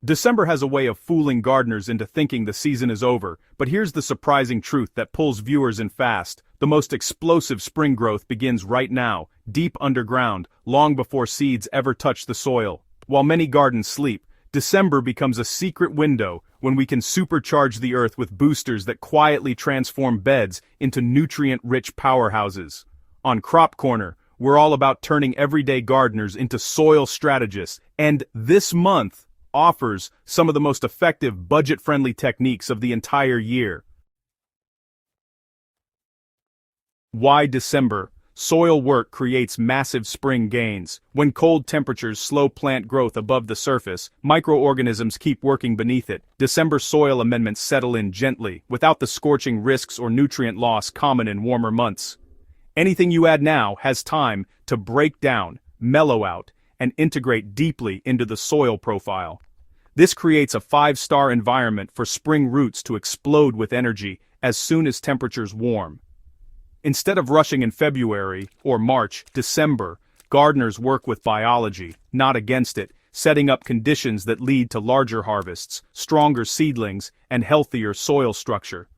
December has a way of fooling gardeners into thinking the season is over, but here's the surprising truth that pulls viewers in fast. The most explosive spring growth begins right now, deep underground, long before seeds ever touch the soil. While many gardens sleep, December becomes a secret window when we can supercharge the earth with boosters that quietly transform beds into nutrient-rich powerhouses. On Crop Corner, we're all about turning everyday gardeners into soil strategists, and this month offers some of the most effective budget-friendly techniques of the entire year. Why December? Soil work creates massive spring gains. When cold temperatures slow plant growth above the surface, microorganisms keep working beneath it. December soil amendments settle in gently, without the scorching risks or nutrient loss common in warmer months. Anything you add now has time to break down, mellow out, and integrate deeply into the soil profile. This creates a 5-star environment for spring roots to explode with energy as soon as temperatures warm. Instead of rushing in February or March, December, gardeners work with biology, not against it, setting up conditions that lead to larger harvests, stronger seedlings, and healthier soil structure.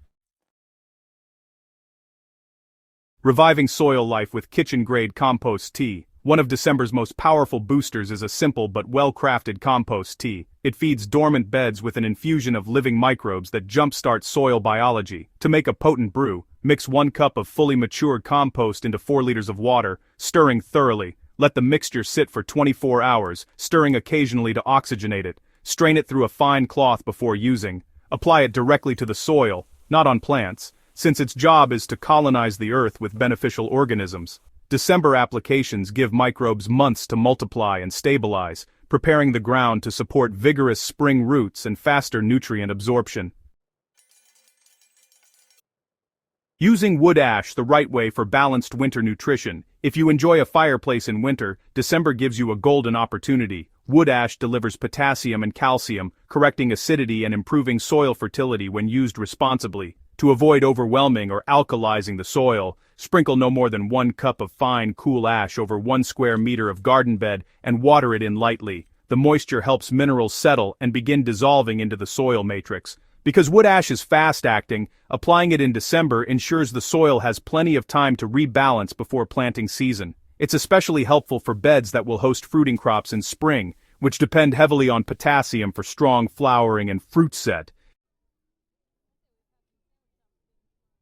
Reviving soil life with kitchen-grade compost tea. One of December's most powerful boosters is a simple but well-crafted compost tea. It feeds dormant beds with an infusion of living microbes that jumpstart soil biology. To make a potent brew, mix 1 cup of fully matured compost into 4 liters of water, stirring thoroughly. Let the mixture sit for 24 hours, stirring occasionally to oxygenate it. Strain it through a fine cloth before using. Apply it directly to the soil, not on plants, since its job is to colonize the earth with beneficial organisms. December applications give microbes months to multiply and stabilize, preparing the ground to support vigorous spring roots and faster nutrient absorption. Using wood ash the right way for balanced winter nutrition. If you enjoy a fireplace in winter, December gives you a golden opportunity. Wood ash delivers potassium and calcium, correcting acidity and improving soil fertility when used responsibly. To avoid overwhelming or alkalizing the soil, sprinkle no more than 1 cup of fine, cool ash over 1 square meter of garden bed and water it in lightly. The moisture helps minerals settle and begin dissolving into the soil matrix. Because wood ash is fast-acting, applying it in December ensures the soil has plenty of time to rebalance before planting season. It's especially helpful for beds that will host fruiting crops in spring, which depend heavily on potassium for strong flowering and fruit set.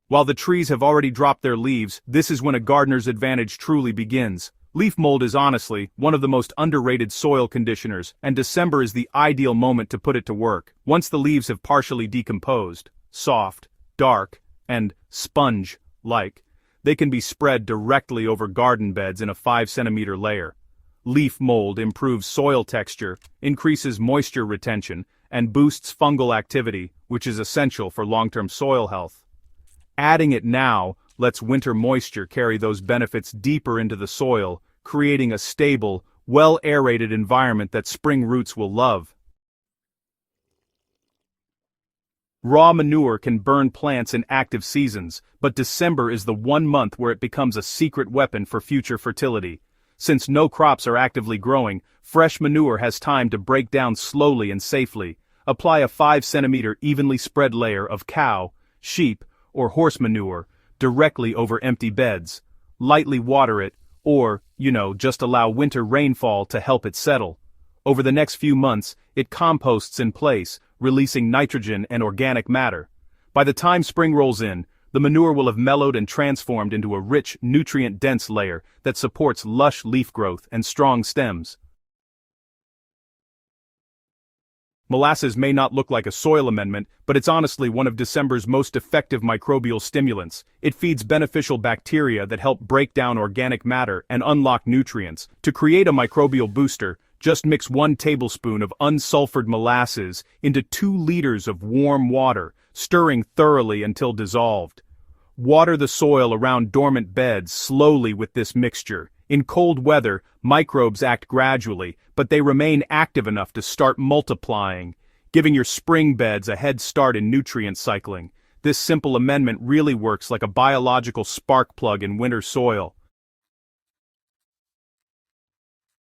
While the trees have already dropped their leaves, this is when a gardener's advantage truly begins. Leaf mold is honestly one of the most underrated soil conditioners, and December is the ideal moment to put it to work. Once the leaves have partially decomposed, soft, dark, and sponge-like, they can be spread directly over garden beds in a 5-centimeter layer. Leaf mold improves soil texture, increases moisture retention, and boosts fungal activity, which is essential for long-term soil health. Adding it now lets winter moisture carry those benefits deeper into the soil, creating a stable, well-aerated environment that spring roots will love. Raw manure can burn plants in active seasons, but December is the one month where it becomes a secret weapon for future fertility. Since no crops are actively growing, fresh manure has time to break down slowly and safely. Apply a 5-centimeter evenly spread layer of cow, sheep, or horse manure directly over empty beds. Lightly water it, or, just allow winter rainfall to help it settle. Over the next few months, it composts in place, releasing nitrogen and organic matter. By the time spring rolls in, the manure will have mellowed and transformed into a rich, nutrient-dense layer that supports lush leaf growth and strong stems. Molasses may not look like a soil amendment, but it's honestly one of December's most effective microbial stimulants. It feeds beneficial bacteria that help break down organic matter and unlock nutrients. To create a microbial booster, just mix 1 tablespoon of unsulfured molasses into 2 liters of warm water, stirring thoroughly until dissolved. Water the soil around dormant beds slowly with this mixture. In cold weather, microbes act gradually, but they remain active enough to start multiplying, giving your spring beds a head start in nutrient cycling. This simple amendment really works like a biological spark plug in winter soil.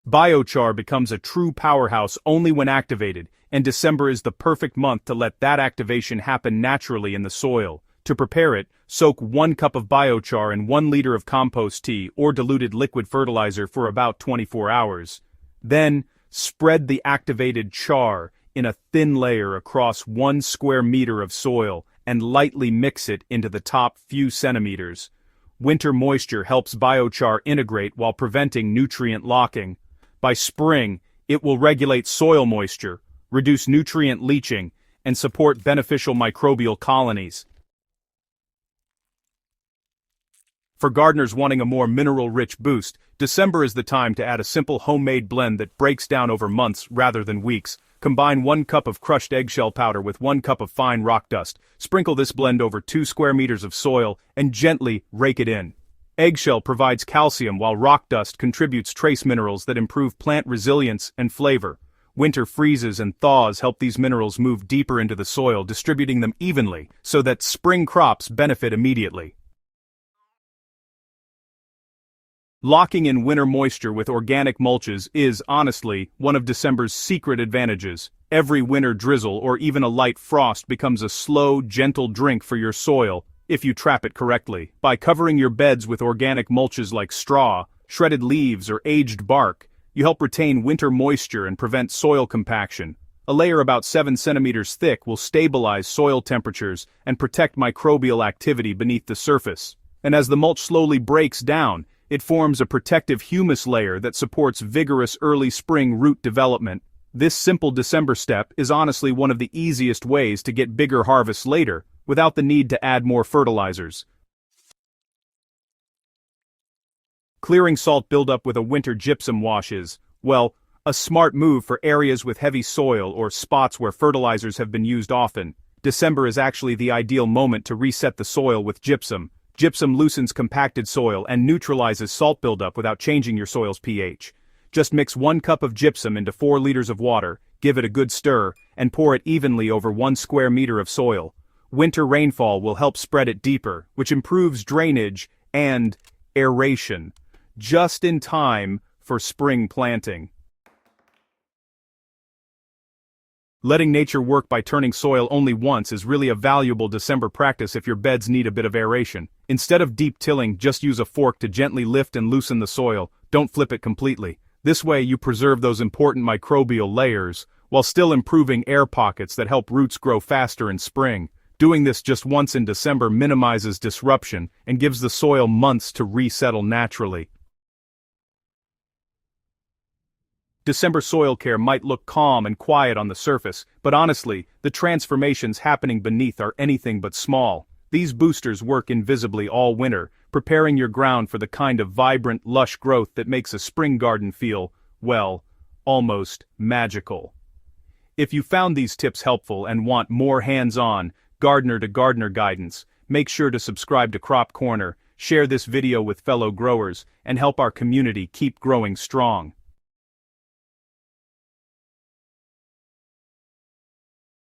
Biochar becomes a true powerhouse only when activated, and December is the perfect month to let that activation happen naturally in the soil. To prepare it, soak 1 cup of biochar in 1 liter of compost tea or diluted liquid fertilizer for about 24 hours. Then, spread the activated char in a thin layer across 1 square meter of soil and lightly mix it into the top few centimeters. Winter moisture helps biochar integrate while preventing nutrient locking. By spring, it will regulate soil moisture, reduce nutrient leaching, and support beneficial microbial colonies. For gardeners wanting a more mineral-rich boost, December is the time to add a simple homemade blend that breaks down over months rather than weeks. Combine 1 cup of crushed eggshell powder with 1 cup of fine rock dust. Sprinkle this blend over 2 square meters of soil and gently rake it in. Eggshell provides calcium while rock dust contributes trace minerals that improve plant resilience and flavor. Winter freezes and thaws help these minerals move deeper into the soil, distributing them evenly so that spring crops benefit immediately. Locking in winter moisture with organic mulches is, honestly, one of December's secret advantages. Every winter drizzle or even a light frost becomes a slow, gentle drink for your soil, if you trap it correctly. By covering your beds with organic mulches like straw, shredded leaves, or aged bark, you help retain winter moisture and prevent soil compaction. A layer about 7 centimeters thick will stabilize soil temperatures and protect microbial activity beneath the surface. And as the mulch slowly breaks down, it forms a protective humus layer that supports vigorous early spring root development. This simple December step is honestly one of the easiest ways to get bigger harvests later, without the need to add more fertilizers. Clearing salt buildup with a winter gypsum wash is, well, a smart move for areas with heavy soil or spots where fertilizers have been used often. December is actually the ideal moment to reset the soil with gypsum. Gypsum loosens compacted soil and neutralizes salt buildup without changing your soil's pH. Just mix 1 cup of gypsum into 4 liters of water, give it a good stir, and pour it evenly over 1 square meter of soil. Winter rainfall will help spread it deeper, which improves drainage and aeration, just in time for spring planting. Letting nature work by turning soil only once is really a valuable December practice if your beds need a bit of aeration. Instead of deep tilling, just use a fork to gently lift and loosen the soil. Don't flip it completely. This way you preserve those important microbial layers, while still improving air pockets that help roots grow faster in spring. Doing this just once in December minimizes disruption and gives the soil months to resettle naturally. December soil care might look calm and quiet on the surface, but honestly, the transformations happening beneath are anything but small. These boosters work invisibly all winter, preparing your ground for the kind of vibrant, lush growth that makes a spring garden feel, well, almost magical. If you found these tips helpful and want more hands-on, gardener-to-gardener guidance, make sure to subscribe to Crop Corner, share this video with fellow growers, and help our community keep growing strong.